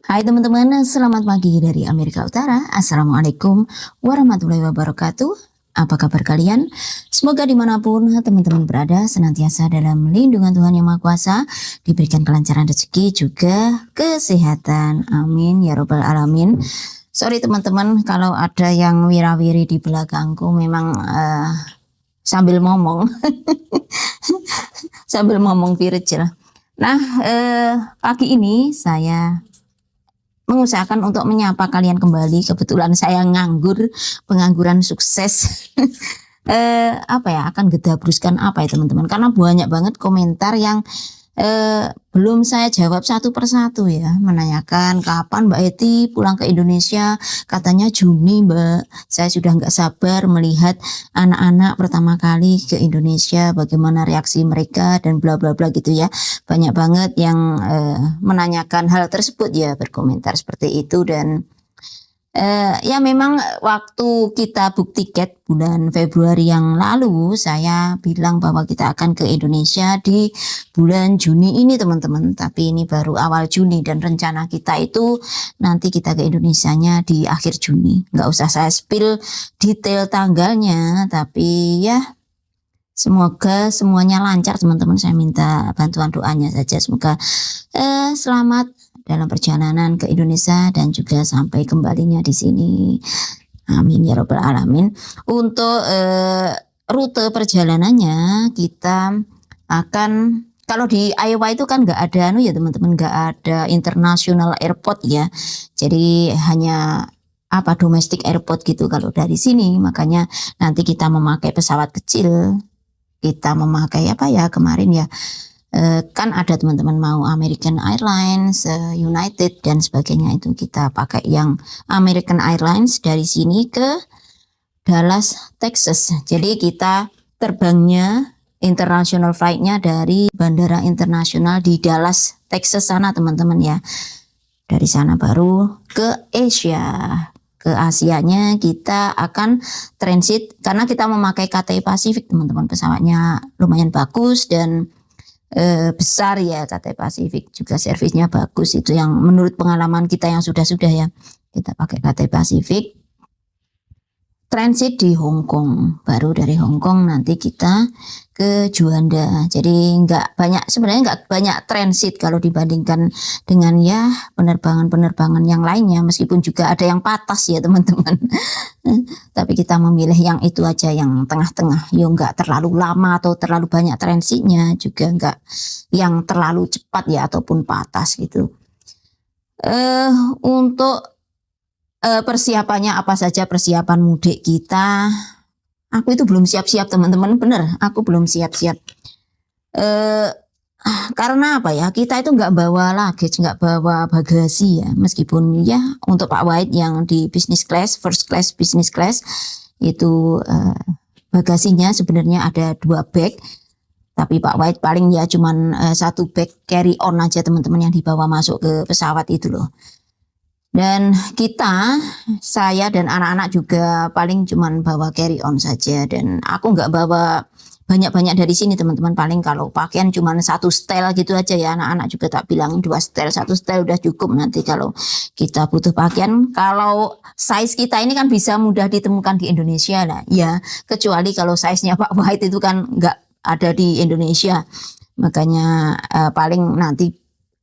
Hai teman-teman, selamat pagi dari Amerika Utara. Assalamualaikum warahmatullahi wabarakatuh. Apa kabar kalian? Semoga dimanapun teman-teman berada senantiasa dalam lindungan Tuhan Yang Maha Kuasa, diberikan kelancaran rezeki juga kesehatan. Amin ya robbal alamin. Sorry teman-teman kalau ada yang wirawiri di belakangku, memang sambil ngomong sambil ngomong virtual. Nah, pagi ini saya mengusahakan untuk menyapa kalian kembali. Kebetulan saya nganggur, pengangguran sukses. Apa ya, akan gedabruskan apa ya teman-teman, karena banyak banget komentar yang belum saya jawab satu persatu ya, menanyakan kapan Mbak Eti pulang ke Indonesia, katanya Juni Mbak. Saya sudah nggak sabar melihat anak-anak pertama kali ke Indonesia, bagaimana reaksi mereka dan bla bla bla gitu ya. Banyak banget yang menanyakan hal tersebut ya, berkomentar seperti itu. Dan ya memang waktu kita book tiket bulan Februari yang lalu, saya bilang bahwa kita akan ke Indonesia di bulan Juni ini teman-teman. Tapi ini baru awal Juni dan rencana kita itu nanti kita ke Indonesianya di akhir Juni. Nggak usah saya spill detail tanggalnya, tapi ya semoga semuanya lancar teman-teman. Saya minta bantuan doanya saja, semoga selamat dalam perjalanan ke Indonesia dan juga sampai kembalinya di sini. Amin ya robbal alamin. Untuk rute perjalanannya kita akan, kalau di Iowa itu kan nggak ada ya teman-teman, nggak ada international airport ya. Jadi hanya domestic airport gitu kalau dari sini. Makanya nanti kita memakai pesawat kecil. Kita memakai kemarin ya, kan ada teman-teman mau American Airlines, United dan sebagainya, itu kita pakai yang American Airlines dari sini ke Dallas, Texas. Jadi kita terbangnya international flight-nya dari Bandara Internasional di Dallas, Texas sana teman-teman ya. Dari sana baru ke Asia. Ke Asianya kita akan transit karena kita memakai Cathay Pacific teman-teman. Pesawatnya lumayan bagus dan besar ya, Cathay Pacific juga servisnya bagus. Itu yang menurut pengalaman kita yang sudah-sudah ya. Kita pakai Cathay Pacific. Transit di Hong Kong, baru dari Hong Kong nanti kita ke Juanda. Jadi sebenarnya nggak banyak transit kalau dibandingkan dengan ya penerbangan-penerbangan yang lainnya, meskipun juga ada yang patas ya teman-teman. Tapi kita memilih yang itu aja, yang tengah-tengah, ya nggak terlalu lama atau terlalu banyak transitnya, juga nggak yang terlalu cepat ya ataupun patas gitu. Untuk persiapannya apa saja, persiapan mudik kita. Aku itu belum siap-siap teman-teman, bener, aku belum siap-siap. Karena apa ya, kita itu nggak bawa luggage, nggak bawa bagasi ya. Meskipun ya untuk Pak White yang di business class, first class, business class itu bagasinya sebenarnya ada 2 bag. Tapi Pak White paling ya cuman 1 bag carry on aja teman-teman yang dibawa masuk ke pesawat itu loh. Dan saya dan anak-anak juga paling cuman bawa carry on saja, dan aku nggak bawa banyak-banyak dari sini teman-teman. Paling kalau pakaian cuman 1 setel gitu aja ya, anak-anak juga tak bilang 2 setel, 1 setel udah cukup nanti kalau kita butuh pakaian. Kalau size kita ini kan bisa mudah ditemukan di Indonesia lah ya, kecuali kalau size-nya Pak White itu kan nggak ada di Indonesia. Makanya paling nanti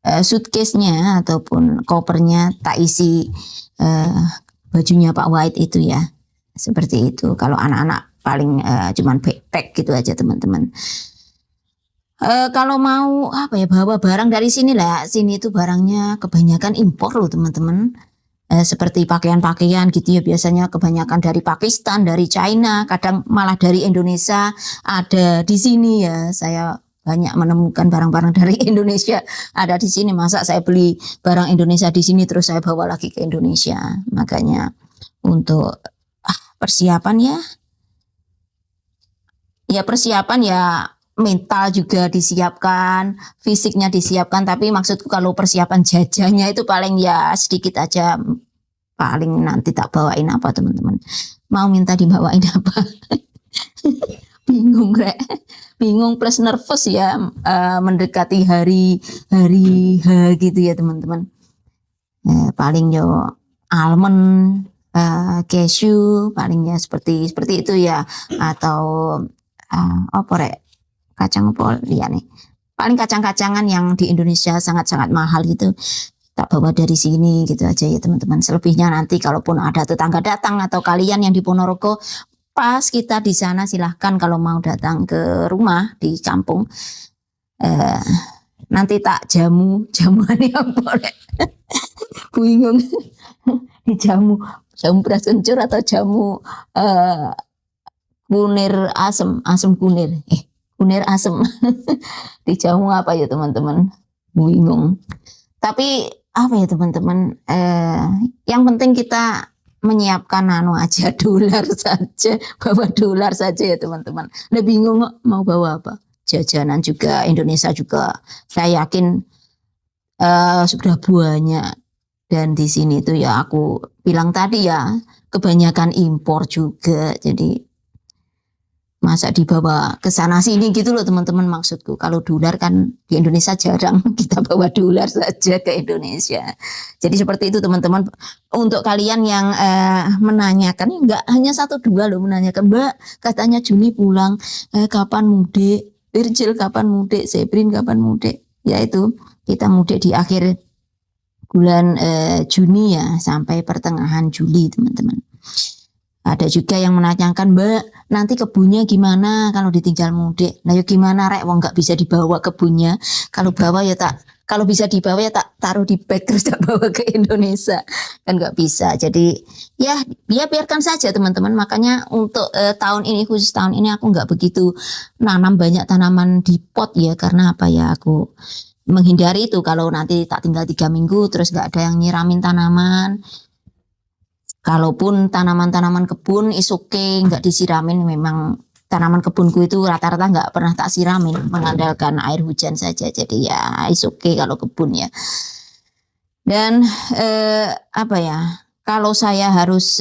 suitcase-nya ataupun kopernya tak isi bajunya Pak White itu ya, seperti itu. Kalau anak-anak paling cuman backpack gitu aja teman-teman. Kalau mau bawa barang dari sini lah, sini itu barangnya kebanyakan impor loh teman-teman. Seperti pakaian-pakaian gitu ya, biasanya kebanyakan dari Pakistan, dari China, kadang malah dari Indonesia ada di sini ya. Saya banyak menemukan barang-barang dari Indonesia ada di sini. Masa saya beli barang Indonesia di sini terus saya bawa lagi ke Indonesia. Makanya untuk persiapan ya mental juga disiapkan, fisiknya disiapkan. Tapi maksudku kalau persiapan jajannya itu paling ya sedikit aja. Paling nanti tak bawain apa teman-teman. Mau minta dibawain apa? Bingung Rek. Bingung plus nervous ya, mendekati hari H gitu ya teman-teman. Paling yo almond, cashew, palingnya seperti itu ya, atau apa rek, kacang apa ya nih, paling kacang-kacangan yang di Indonesia sangat-sangat mahal gitu tak bawa dari sini gitu aja ya teman-teman. Selebihnya nanti kalaupun ada tetangga datang atau kalian yang di Ponorogo pas kita di sana, silahkan kalau mau datang ke rumah di kampung, eh, nanti tak jamuan yang boleh. Bingung di jamu beras kencur atau jamu eh, kunir asem kunir, kunir asem. Di jamu apa ya teman-teman, bingung. Tapi apa ya teman-teman, yang penting kita menyiapkan aja dolar saja, bawa dolar saja ya teman-teman. Udah bingung mau bawa apa, jajanan juga Indonesia juga saya yakin sudah banyak. Dan di sini tuh ya aku bilang tadi ya kebanyakan impor juga, jadi masa dibawa ke sana sini gitu loh teman-teman maksudku. Kalau dolar kan di Indonesia jarang kita bawa dolar saja ke Indonesia. Jadi seperti itu teman-teman. Untuk kalian yang menanyakan, enggak hanya satu dua loh menanyakan, Mbak katanya Juni pulang, kapan mudik? Virgil kapan mudik? Sebrin kapan mudik? Yaitu kita mudik di akhir bulan Juni ya sampai pertengahan Juli teman-teman. Ada juga yang menanyakan, Mbak nanti kebunnya gimana kalau ditinggal mudik? Nah ya gimana rek, wong nggak bisa dibawa kebunnya. Kalau bawa ya tak, kalau bisa dibawa ya tak taruh di bag terus tak bawa ke Indonesia, kan nggak bisa. Jadi ya biarkan saja teman-teman. Makanya untuk tahun ini, khusus tahun ini aku nggak begitu nanam banyak tanaman di pot ya, karena apa ya, aku menghindari itu. Kalau nanti tak tinggal 3 minggu terus nggak ada yang nyiramin tanaman. Kalaupun tanaman-tanaman kebun is okay, nggak disiramin. Memang tanaman kebunku itu rata-rata nggak pernah tak siramin, mengandalkan air hujan saja. Jadi ya is okay kalau kebun ya. Dan apa ya, kalau saya harus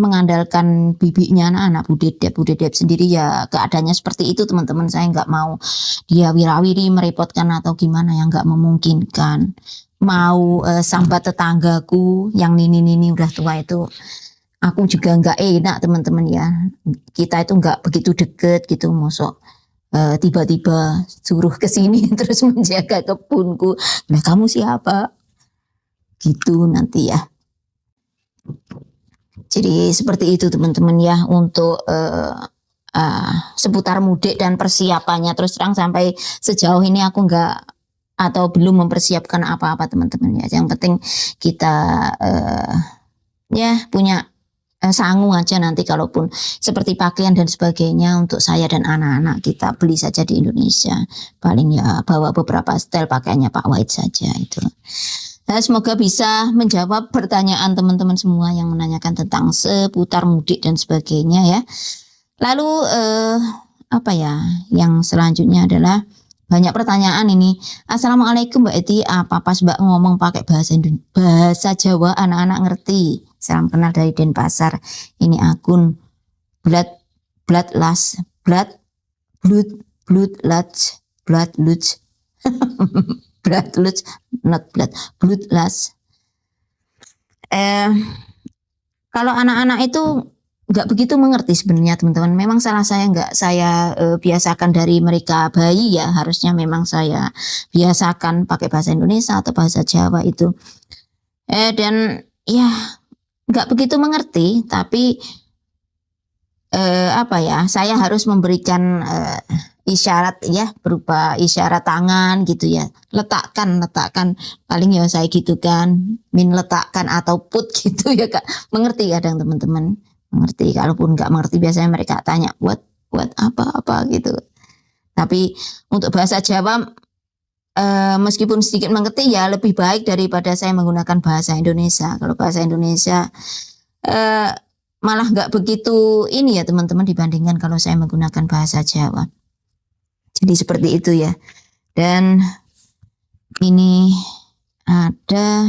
mengandalkan bibitnya anak-anak budedep sendiri ya keadaannya seperti itu teman-teman. Saya nggak mau dia wirawiri merepotkan atau gimana, yang nggak memungkinkan. Mau sambat tetanggaku yang nini udah tua itu, aku juga nggak enak teman-teman ya. Kita itu nggak begitu deket gitu, mosok tiba-tiba suruh ke sini terus menjaga kebunku. Nah kamu siapa? Gitu nanti ya. Jadi seperti itu teman-teman ya untuk seputar mudik dan persiapannya. Terus terang sampai sejauh ini aku nggak atau belum mempersiapkan apa-apa teman-teman ya. Yang penting kita ya punya sangu aja, nanti kalaupun seperti pakaian dan sebagainya untuk saya dan anak-anak kita beli saja di Indonesia. Paling ya bawa beberapa setel pakaiannya Pak Wahid saja itu. Nah, semoga bisa menjawab pertanyaan teman-teman semua yang menanyakan tentang seputar mudik dan sebagainya ya. Lalu apa ya, yang selanjutnya adalah banyak pertanyaan ini. Assalamualaikum Mbak Eti, apa pas Mbak ngomong pakai bahasa Jawa anak-anak ngerti? Salam kenal dari Denpasar. Ini akun blood las blood las. Kalau anak-anak itu nggak begitu mengerti sebenarnya teman-teman. Memang salah saya, nggak saya biasakan dari mereka bayi ya. Harusnya memang saya biasakan pakai bahasa Indonesia atau bahasa Jawa itu. Dan ya nggak begitu mengerti. Tapi apa ya, saya harus memberikan isyarat ya, berupa isyarat tangan gitu ya. Letakkan paling ya saya gitu kan. Letakkan atau put gitu ya Kak. Mengerti kadang teman-teman. Mengerti. Kalaupun nggak mengerti biasanya mereka tanya buat apa gitu. Tapi untuk bahasa Jawa meskipun sedikit mengerti ya lebih baik daripada saya menggunakan bahasa Indonesia. Kalau bahasa Indonesia malah nggak begitu ini ya teman-teman dibandingkan kalau saya menggunakan bahasa Jawa. Jadi seperti itu ya. Dan ini ada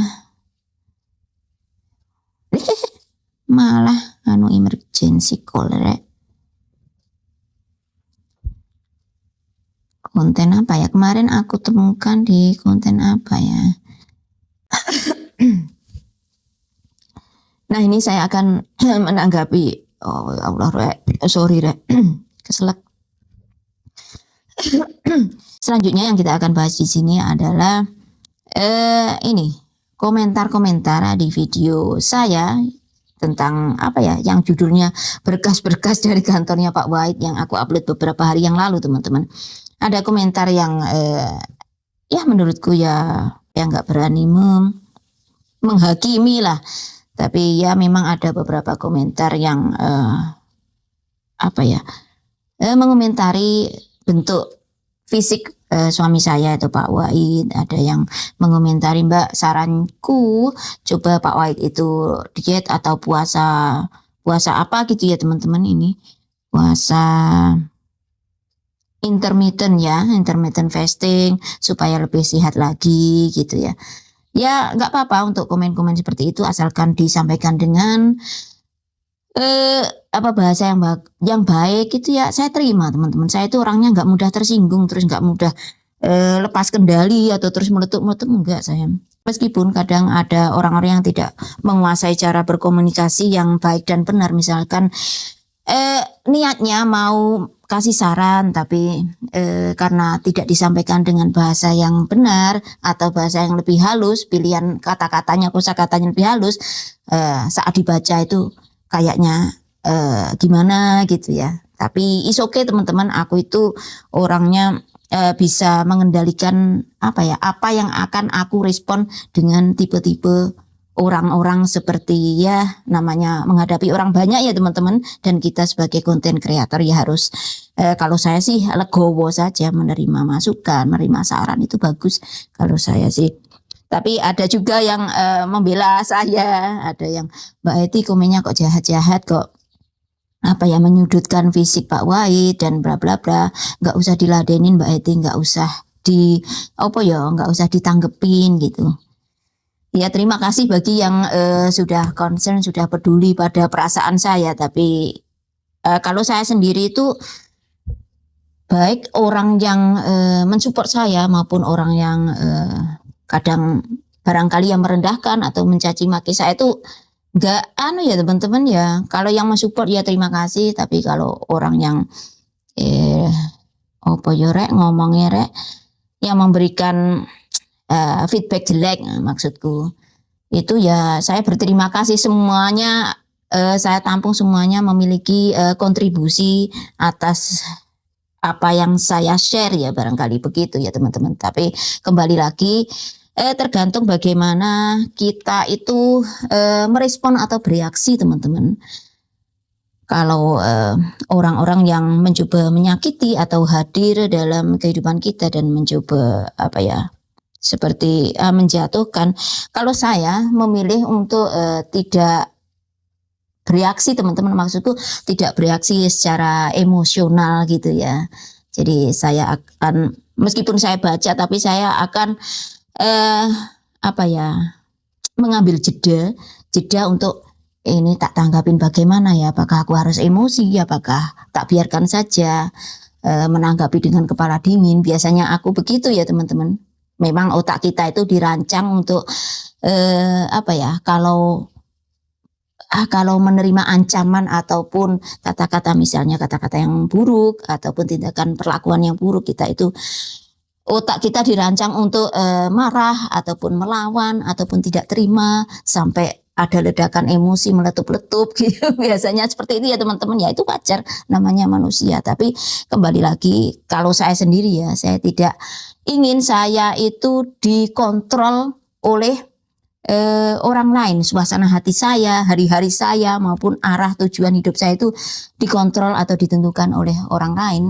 malah emergency call rek. Konten apa ya? Kemarin aku temukan di konten apa ya? Nah ini saya akan menanggapi, oh ya Allah rek, sorry rek, keselak. Selanjutnya yang kita akan bahas di sini adalah ini komentar-komentar di video saya tentang apa ya, yang judulnya berkas-berkas dari kantornya Pak Wahid yang aku upload beberapa hari yang lalu, teman-teman. Ada komentar yang ya menurutku ya nggak berani menghakimi lah, tapi ya memang ada beberapa komentar yang apa ya, mengomentari bentuk fisik suami saya itu Pak Wahid. Ada yang mengomentari, Mbak, saranku coba Pak Wahid itu diet atau puasa apa gitu ya teman-teman, ini puasa intermittent ya, intermittent fasting supaya lebih sehat lagi gitu ya. Ya nggak apa-apa untuk komen-komen seperti itu asalkan disampaikan dengan apa bahasa yang baik gitu ya, saya terima teman-teman. Saya itu orangnya nggak mudah tersinggung, terus nggak mudah lepas kendali atau terus meletup-meletup, enggak saya. Meskipun kadang ada orang-orang yang tidak menguasai cara berkomunikasi yang baik dan benar, misalkan niatnya mau kasih saran tapi karena tidak disampaikan dengan bahasa yang benar atau bahasa yang lebih halus, pilihan kata-katanya, kosakatanya lebih halus, saat dibaca itu kayaknya gimana gitu ya. Tapi is okay teman-teman, aku itu orangnya bisa mengendalikan apa yang akan aku respon dengan tipe-tipe orang-orang seperti ya namanya menghadapi orang banyak ya teman-teman, dan kita sebagai konten kreator ya harus kalau saya sih legowo saja menerima masukan, menerima saran itu bagus kalau saya sih. Tapi ada juga yang membela saya, ada yang Mbak Eti komennya kok jahat-jahat, kok apa ya menyudutkan fisik Pak Wahid dan bla bla bla. Nggak usah diladenin Mbak Eti, nggak usah nggak usah ditanggepin gitu. Ya terima kasih bagi yang sudah concern, sudah peduli pada perasaan saya. Tapi kalau saya sendiri itu baik orang yang mensupport saya maupun orang yang kadang barangkali yang merendahkan atau mencaci maki saya itu nggak ya teman-teman ya. Kalau yang mensupport ya terima kasih, tapi kalau orang yang ngomongnya rek yang memberikan feedback jelek, maksudku itu ya saya berterima kasih semuanya, saya tampung semuanya memiliki kontribusi atas apa yang saya share ya, barangkali begitu ya teman-teman. Tapi kembali lagi tergantung bagaimana kita itu merespon atau bereaksi teman-teman. Kalau orang-orang yang mencoba menyakiti atau hadir dalam kehidupan kita dan mencoba seperti menjatuhkan, kalau saya memilih untuk tidak bereaksi teman-teman, maksudku tidak bereaksi secara emosional gitu ya. Jadi saya akan, meskipun saya baca, tapi saya akan mengambil jeda untuk ini tak tanggapin bagaimana ya, apakah aku harus emosi, apakah tak biarkan saja menanggapi dengan kepala dingin. Biasanya aku begitu ya teman-teman. Memang otak kita itu dirancang untuk kalau menerima ancaman ataupun kata-kata, misalnya kata-kata yang buruk ataupun tindakan perlakuan yang buruk, kita itu otak kita dirancang untuk marah ataupun melawan ataupun tidak terima sampai ada ledakan emosi, meletup-letup gitu. Biasanya seperti itu ya teman-teman, ya itu wajar, namanya manusia. Tapi kembali lagi, kalau saya sendiri ya, saya tidak ingin saya itu dikontrol oleh orang lain. Suasana hati saya, hari-hari saya maupun arah tujuan hidup saya itu dikontrol atau ditentukan oleh orang lain.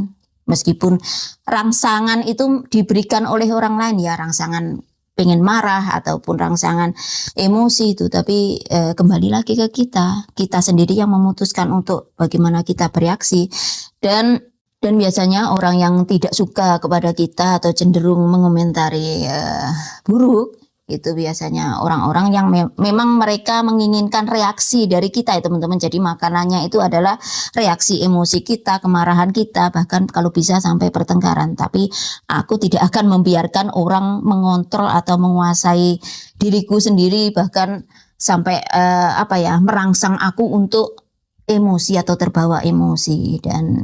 Meskipun rangsangan itu diberikan oleh orang lain ya, rangsangan pengen marah ataupun rangsangan emosi itu, tapi kembali lagi ke kita sendiri yang memutuskan untuk bagaimana kita bereaksi. Dan biasanya orang yang tidak suka kepada kita atau cenderung mengomentari buruk, itu biasanya orang-orang yang memang mereka menginginkan reaksi dari kita ya teman-teman. Jadi makanannya itu adalah reaksi emosi kita, kemarahan kita, bahkan kalau bisa sampai pertengkaran. Tapi aku tidak akan membiarkan orang mengontrol atau menguasai diriku sendiri, bahkan sampai merangsang aku untuk emosi atau terbawa emosi. Dan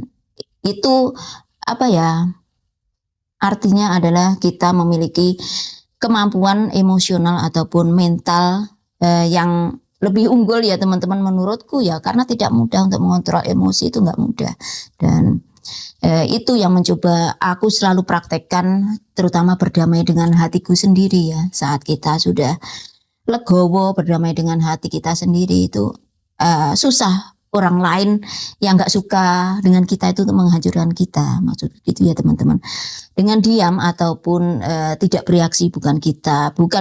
itu artinya adalah kita memiliki kemampuan emosional ataupun mental yang lebih unggul ya teman-teman, menurutku ya, karena tidak mudah untuk mengontrol emosi, itu nggak mudah. Dan itu yang mencoba aku selalu praktekkan, terutama berdamai dengan hatiku sendiri ya. Saat kita sudah legowo berdamai dengan hati kita sendiri, itu susah orang lain yang nggak suka dengan kita itu untuk menghancurkan kita, maksud gitu ya teman-teman. Dengan diam ataupun tidak bereaksi bukan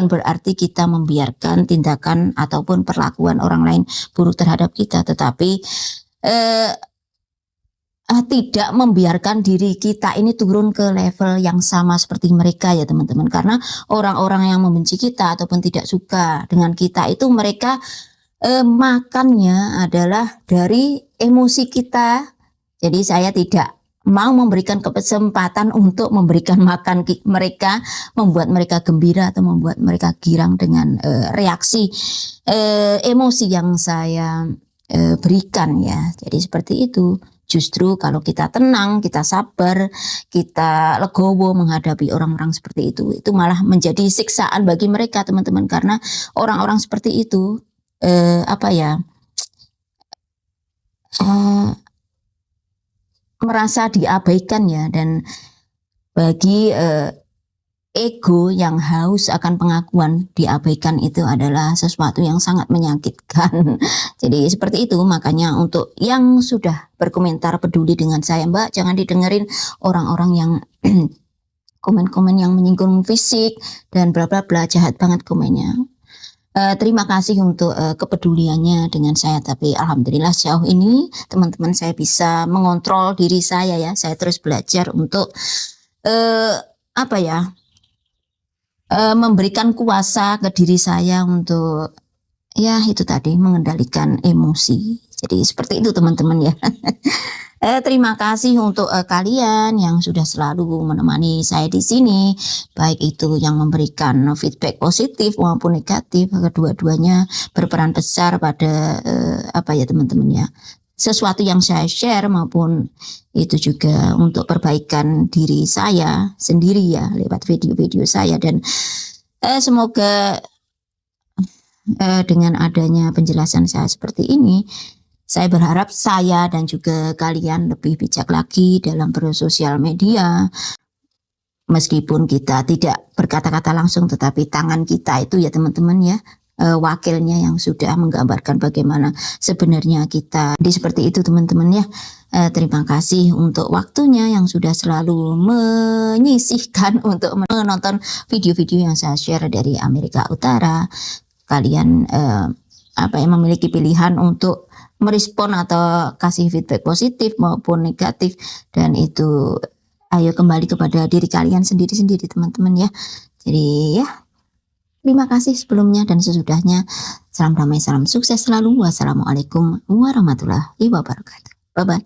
berarti kita membiarkan tindakan ataupun perlakuan orang lain buruk terhadap kita, tetapi tidak membiarkan diri kita ini turun ke level yang sama seperti mereka ya teman-teman. Karena orang-orang yang membenci kita ataupun tidak suka dengan kita itu mereka makannya adalah dari emosi kita. Jadi saya tidak mau memberikan kesempatan untuk memberikan makan mereka, membuat mereka gembira atau membuat mereka girang dengan reaksi emosi yang saya berikan ya. Jadi seperti itu. Justru kalau kita tenang, kita sabar, kita legowo menghadapi orang-orang seperti itu malah menjadi siksaan bagi mereka teman-teman. Karena orang-orang seperti itu merasa diabaikan ya. Dan bagi ego yang haus akan pengakuan, diabaikan itu adalah sesuatu yang sangat menyakitkan. Jadi seperti itu, makanya untuk yang sudah berkomentar peduli dengan saya, Mbak, jangan didengerin orang-orang yang komen-komen yang menyinggung fisik dan bla bla bla, jahat banget komennya. Terima kasih untuk kepeduliannya dengan saya, tapi alhamdulillah sejauh ini teman-teman saya bisa mengontrol diri saya ya. Saya terus belajar untuk memberikan kuasa ke diri saya untuk ya itu tadi, mengendalikan emosi. Jadi seperti itu teman-teman ya. Terima kasih untuk kalian yang sudah selalu menemani saya di sini, baik itu yang memberikan feedback positif maupun negatif, kedua-duanya berperan besar pada teman-teman ya. Sesuatu yang saya share maupun itu juga untuk perbaikan diri saya sendiri ya, lewat video-video saya. Dan semoga dengan adanya penjelasan saya seperti ini, saya berharap saya dan juga kalian lebih bijak lagi dalam bersosial media. Meskipun kita tidak berkata-kata langsung, tetapi tangan kita itu ya teman-teman ya, wakilnya yang sudah menggambarkan bagaimana sebenarnya kita. Jadi seperti itu teman-teman ya. Terima kasih untuk waktunya yang sudah selalu menyisihkan untuk menonton video-video yang saya share dari Amerika Utara. Kalian memiliki pilihan untuk merespon atau kasih feedback positif maupun negatif, dan itu ayo kembali kepada diri kalian sendiri-sendiri teman-teman ya. Jadi ya, terima kasih sebelumnya dan sesudahnya. Salam damai, salam sukses selalu. Wassalamualaikum warahmatullahi wabarakatuh. Bye-bye.